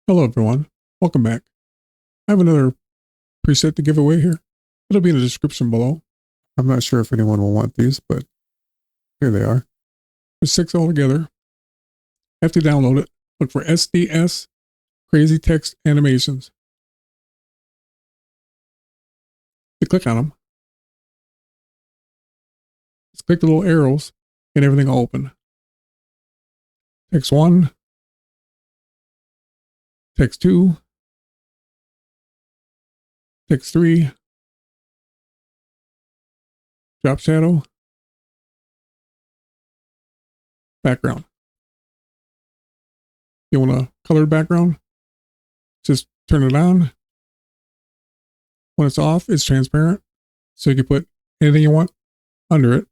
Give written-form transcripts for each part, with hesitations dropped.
Hello everyone, welcome back. I have another preset to give away here. It'll be in the description below. I'm not sure if anyone will want these, but here they are. There's 6 altogether. Have to download it. Look for SDS Crazy Text Animations. You click on them. Just click the little arrows and everything will open. Text 1, text 2, text 3, drop shadow, background. You want a colored background? Just turn it on. When it's off, it's transparent. So you can put anything you want under it.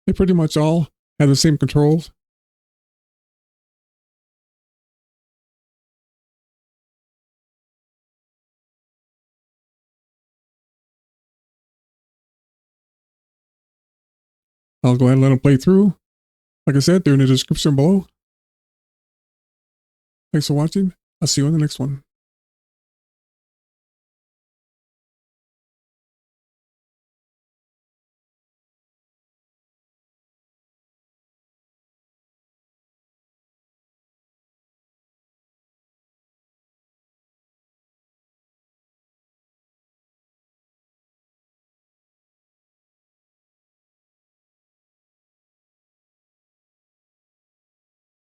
They pretty much all have the same controls. I'll go ahead and let them play through. Like I said, they're in the description below. Thanks for watching. I'll see you in the next one.